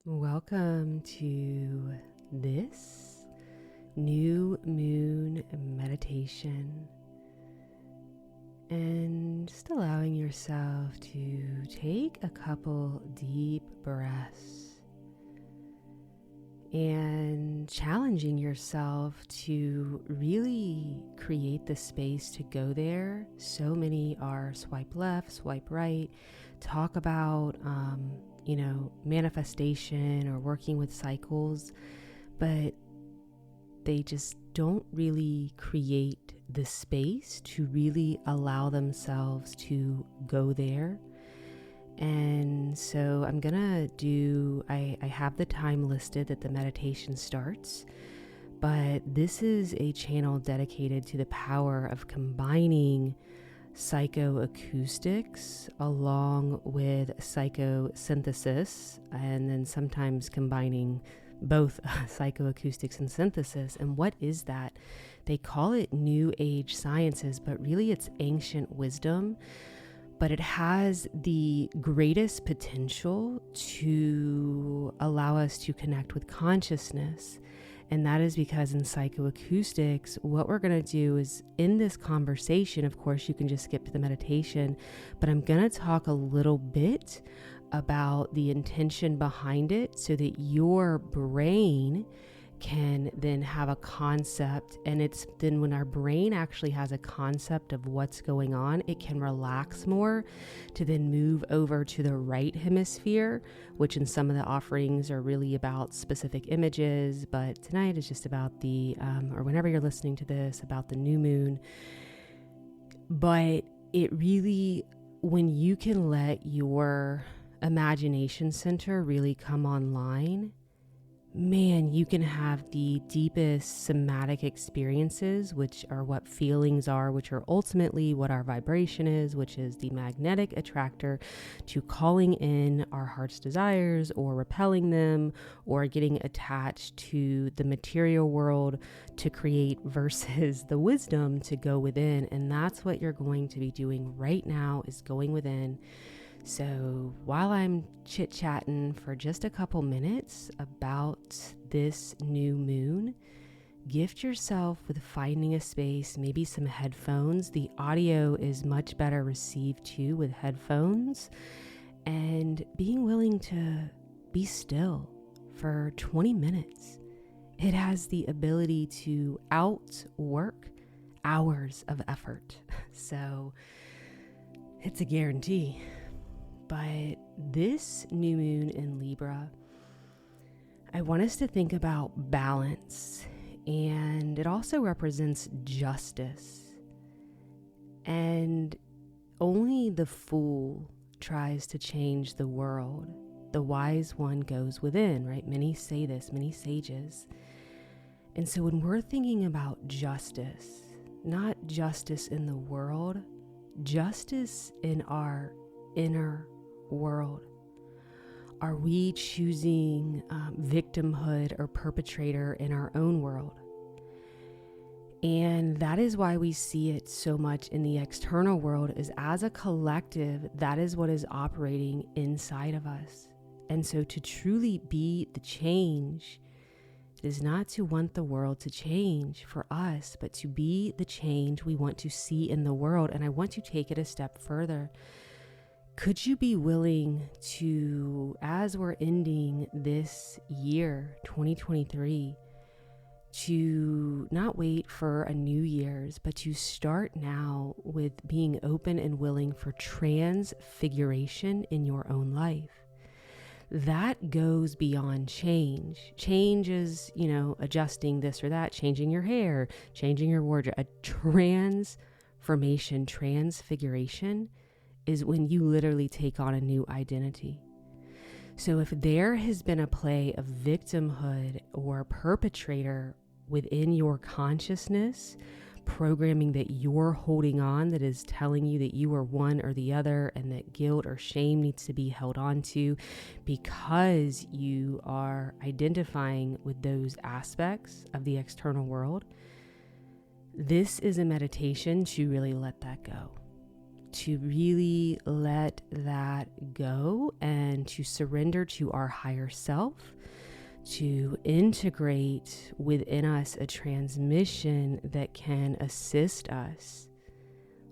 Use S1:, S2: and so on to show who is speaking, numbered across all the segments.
S1: Welcome to this new moon meditation, and just allowing yourself to take a couple deep breaths and challenging yourself to really create the space to go there. So many are swipe left, swipe right, talk about manifestation or working with cycles, but they just don't really create the space to really allow themselves to go there. And so I'm gonna I have the time listed that the meditation starts, but this is a channel dedicated to the power of combining psychoacoustics along with psychosynthesis, and then sometimes combining both psychoacoustics and synthesis. And what is that? They call it New Age sciences, but really it's ancient wisdom. But it has the greatest potential to allow us to connect with consciousness. And that is because in psychoacoustics, what we're going to do is in this conversation, of course, you can just skip to the meditation, but I'm going to talk a little bit about the intention behind it so that your brain can then have a concept. And it's then when our brain actually has a concept of what's going on, it can relax more to then move over to the right hemisphere, which in some of the offerings are really about specific images. But tonight is just about or whenever you're listening to this, about the new moon. But it really, when you can let your imagination center really come online, man, you can have the deepest somatic experiences, which are what feelings are, which are ultimately what our vibration is, which is the magnetic attractor to calling in our heart's desires or repelling them or getting attached to the material world to create versus the wisdom to go within. And that's what you're going to be doing right now, is going within. So while I'm chit-chatting for just a couple minutes about this new moon, gift yourself with finding a space, maybe some headphones. The audio is much better received too with headphones, and being willing to be still for 20 minutes. It has the ability to outwork hours of effort. So it's a guarantee. But this new moon in Libra, I want us to think about balance, and it also represents justice. And only the fool tries to change the world. The wise one goes within, right? Many say this, many sages. And so when we're thinking about justice, not justice in the world, justice in our inner world. Are we choosing victimhood or perpetrator in our own world? And that is why we see it so much in the external world, is as a collective, that is what is operating inside of us. And so to truly be the change is not to want the world to change for us, but to be the change we want to see in the world. And I want to take it a step further. Could you be willing to, as we're ending this year, 2023, to not wait for a New Year's, but to start now with being open and willing for transfiguration in your own life? That goes beyond change. Change is, adjusting this or that, changing your hair, changing your wardrobe. A transformation, transfiguration is when you literally take on a new identity. So if there has been a play of victimhood or perpetrator within your consciousness, programming that you're holding on that is telling you that you are one or the other, and that guilt or shame needs to be held on to because you are identifying with those aspects of the external world, this is a meditation to really let that go. to really let that go and to surrender to our higher self, to integrate within us a transmission that can assist us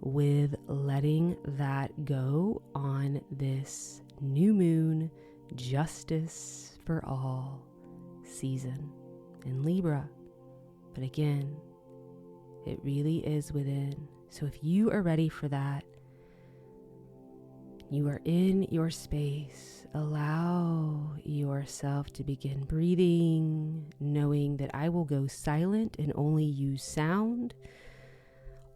S1: with letting that go on this new moon justice for all season in Libra. But again, it really is within. So if you are ready for that, you are in your space, allow yourself to begin breathing, knowing that I will go silent and only use sound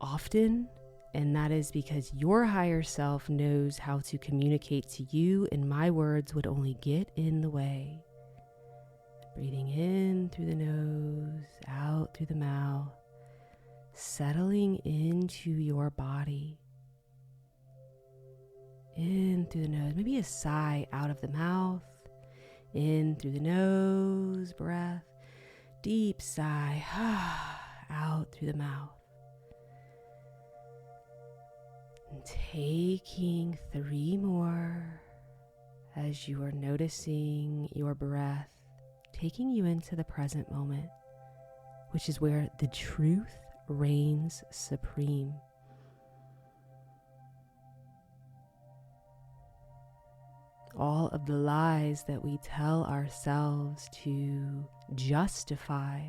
S1: often. And that is because your higher self knows how to communicate to you, and my words would only get in the way. Breathing in through the nose, out through the mouth, settling into your body. In through the nose, maybe a sigh out of the mouth. In through the nose, breath. Deep sigh, out through the mouth. And taking 3 more as you are noticing your breath taking you into the present moment, which is where the truth reigns supreme. All of the lies that we tell ourselves to justify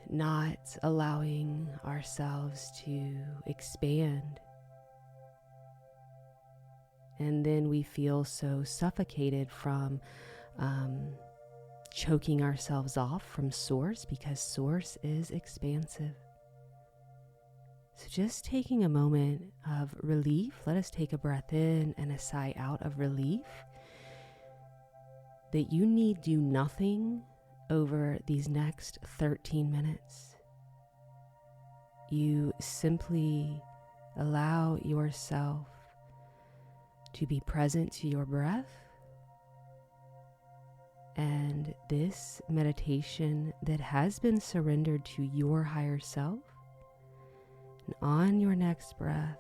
S1: not allowing ourselves to expand. And then we feel so suffocated from choking ourselves off from source, because source is expansive. So just taking a moment of relief, let us take a breath in and a sigh out of relief that you need do nothing over these next 13 minutes. You simply allow yourself to be present to your breath, and this meditation that has been surrendered to your higher self. And on your next breath,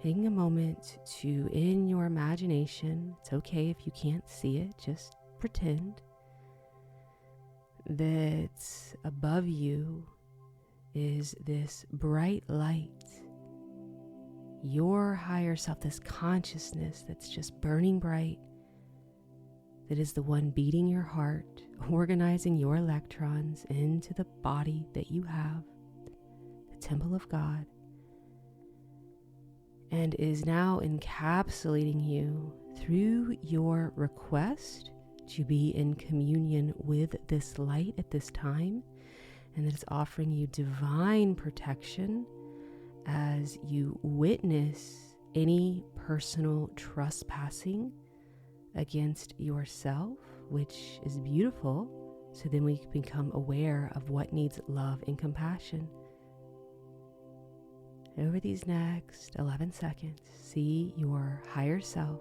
S1: taking a moment to, in your imagination, it's okay if you can't see it, just pretend that above you is this bright light, your higher self, this consciousness that's just burning bright, that is the one beating your heart, organizing your electrons into the body that you have, the temple of God, and is now encapsulating you through your request to be in communion with this light at this time, and that it's offering you divine protection as you witness any personal trespassing against yourself, which is beautiful. So then we become aware of what needs love and compassion. Over these next 11 seconds, see your higher self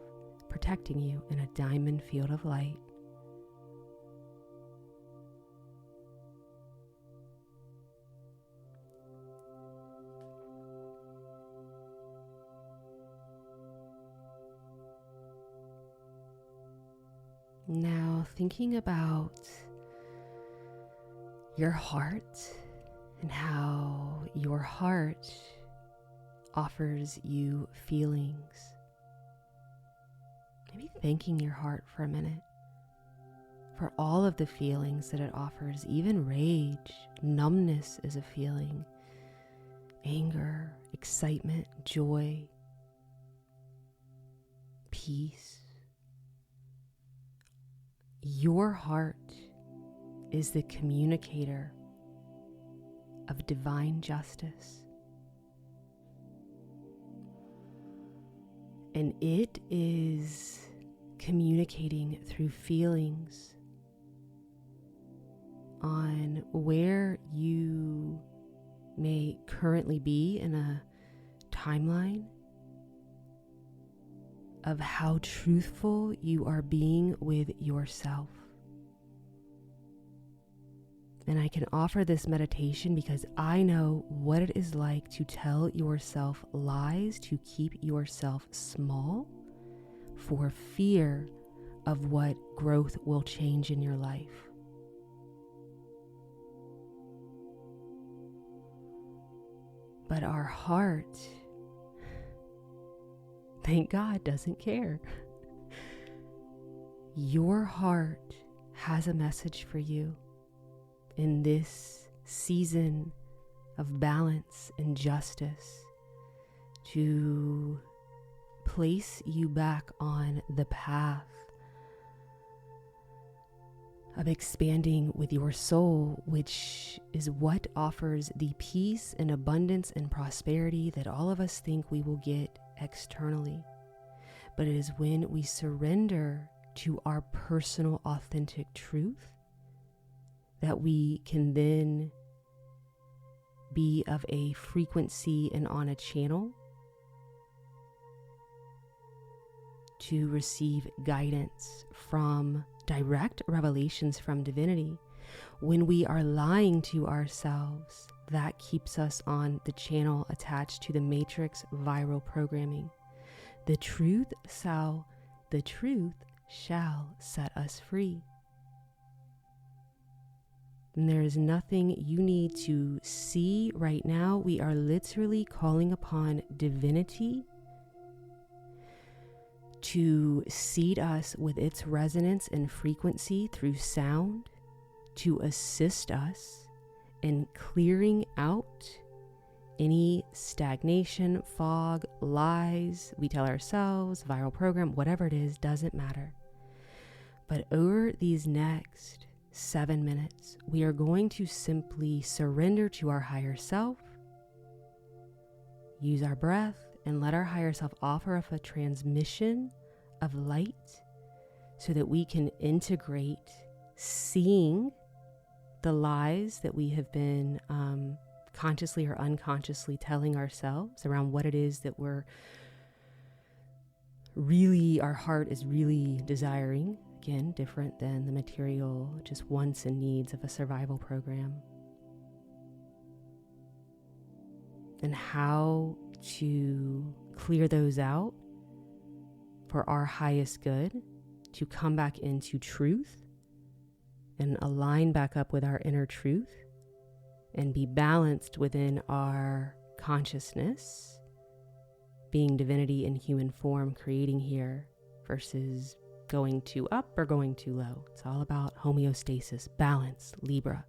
S1: protecting you in a diamond field of light. Now thinking about your heart and how your heart offers you feelings. Maybe thanking your heart for a minute for all of the feelings that it offers, even rage. Numbness is a feeling. Anger, excitement, joy, peace. Your heart is the communicator of divine justice. And it is communicating through feelings on where you may currently be in a timeline of how truthful you are being with yourself. And I can offer this meditation because I know what it is like to tell yourself lies, to keep yourself small for fear of what growth will change in your life. But our heart, thank God, doesn't care. Your heart has a message for you in this season of balance and justice to place you back on the path of expanding with your soul, which is what offers the peace and abundance and prosperity that all of us think we will get externally. But it is when we surrender to our personal, authentic truth that we can then be of a frequency and on a channel to receive guidance from direct revelations from divinity. When we are lying to ourselves, that keeps us on the channel attached to the matrix viral programming. The truth shall set us free. And there is nothing you need to see right now. We are literally calling upon divinity to seed us with its resonance and frequency through sound, to assist us in clearing out any stagnation, fog, lies we tell ourselves, viral program, whatever it is, doesn't matter. But over these next 7 minutes, we are going to simply surrender to our higher self, use our breath, and let our higher self offer up a transmission of light so that we can integrate seeing the lies that we have been consciously or unconsciously telling ourselves around what it is that our heart is really desiring. Again, different than the material, just wants and needs of a survival program. And how to clear those out for our highest good, to come back into truth and align back up with our inner truth and be balanced within our consciousness, being divinity in human form, creating here versus going too up or going too low. It's all about homeostasis, balance, Libra.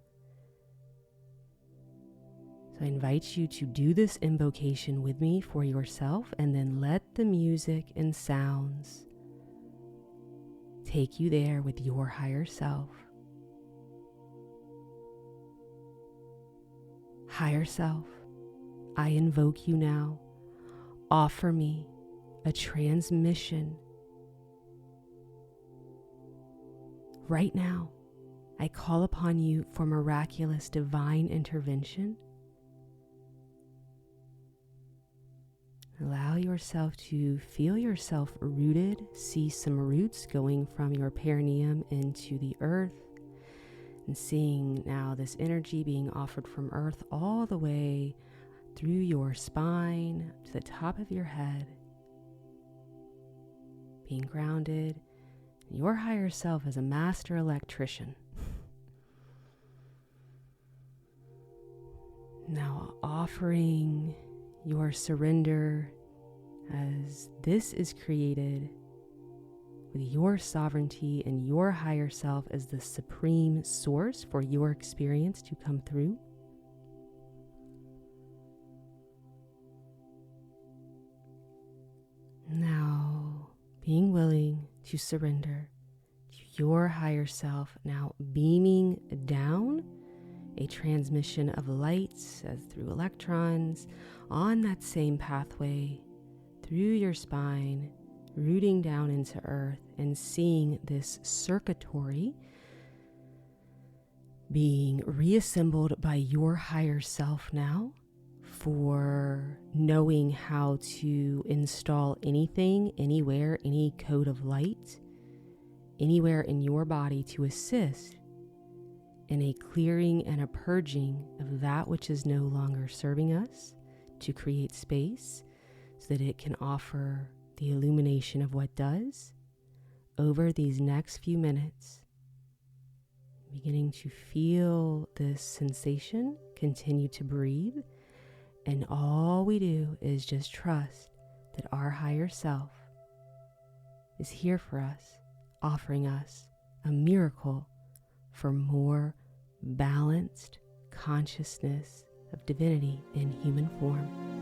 S1: So I invite you to do this invocation with me for yourself, and then let the music and sounds take you there with your higher self. Higher self, I invoke you now. Offer me a transmission. Right now, I call upon you for miraculous divine intervention. Allow yourself to feel yourself rooted. See some roots going from your perineum into the earth, and seeing now this energy being offered from earth all the way through your spine to the top of your head, being grounded. Your higher self is a master electrician. Now offering your surrender as this is created with your sovereignty and your higher self as the supreme source for your experience to come through. Now, being willing to surrender to your higher self, now beaming down a transmission of light as through electrons on that same pathway through your spine, rooting down into earth, and seeing this circuitry being reassembled by your higher self now for knowing how to install anything, anywhere, any code of light, anywhere in your body to assist and a clearing and a purging of that which is no longer serving us, to create space so that it can offer the illumination of what does. Over these next few minutes, beginning to feel this sensation, continue to breathe, and all we do is just trust that our higher self is here for us, offering us a miracle for more balanced consciousness of divinity in human form.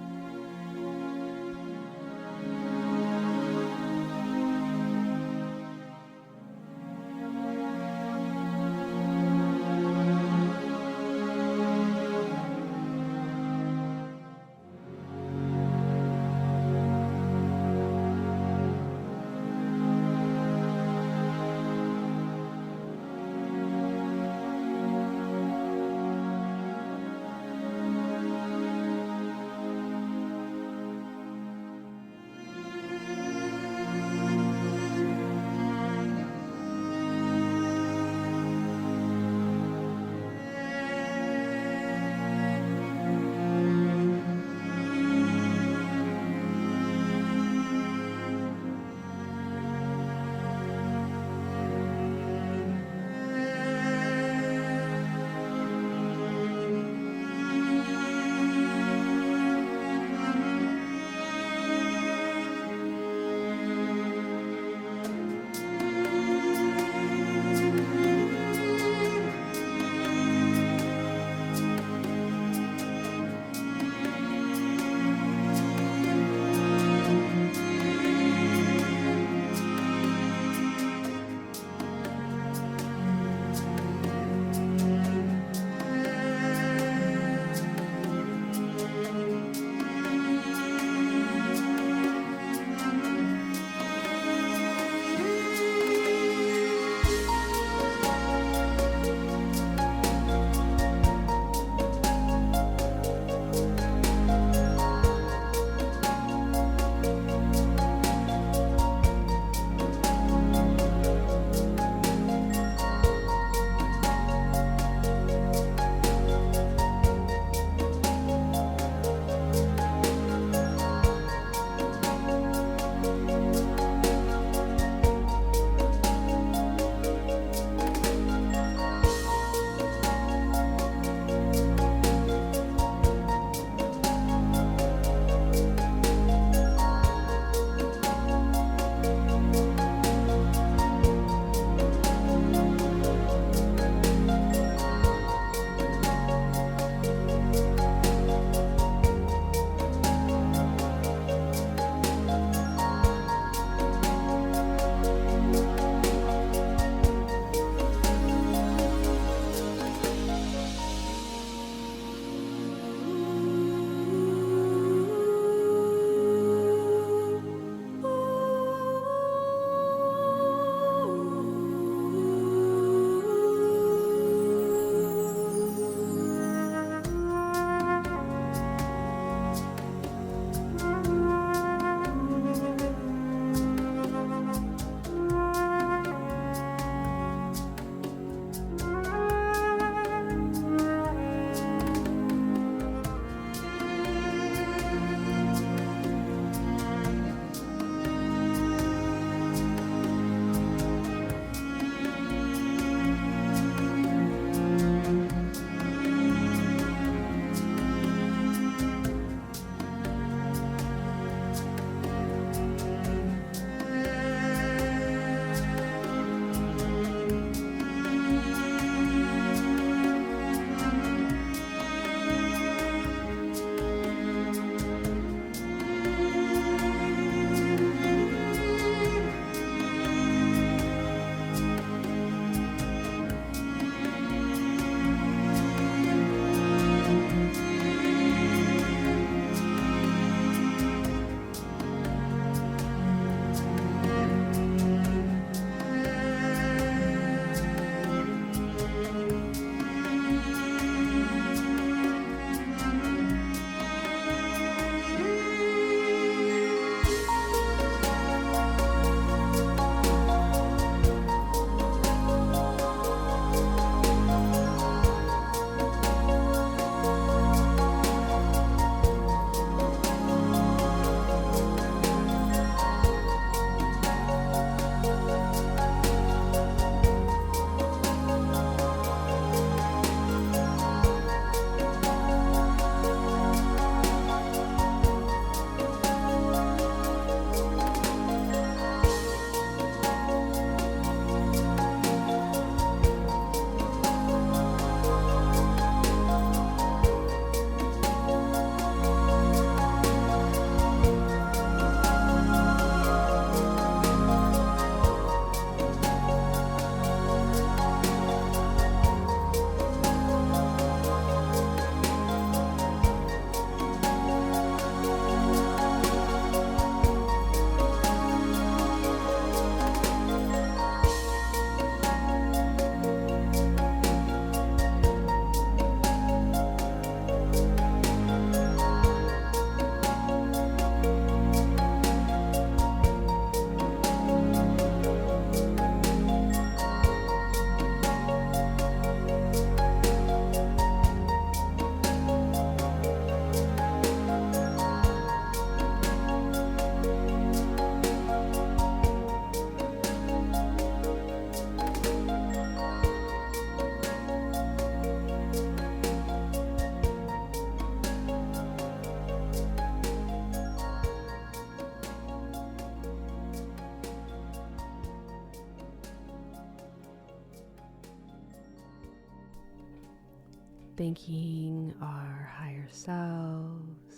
S1: thanking our higher selves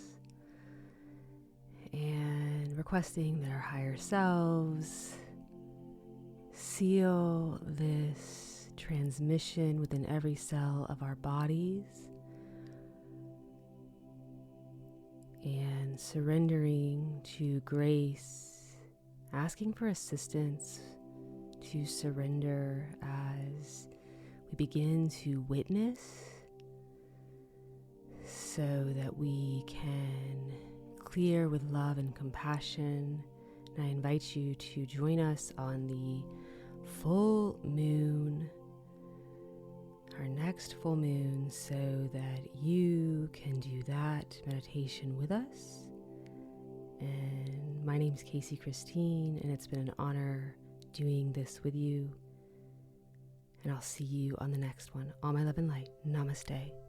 S1: and requesting that our higher selves seal this transmission within every cell of our bodies, and surrendering to grace, asking for assistance to surrender as we begin to witness so that we can clear with love and compassion. And I invite you to join us on the full moon, our next full moon, so that you can do that meditation with us. And my name's Casey Christine, and it's been an honor doing this with you. And I'll see you on the next one. All my love and light. Namaste.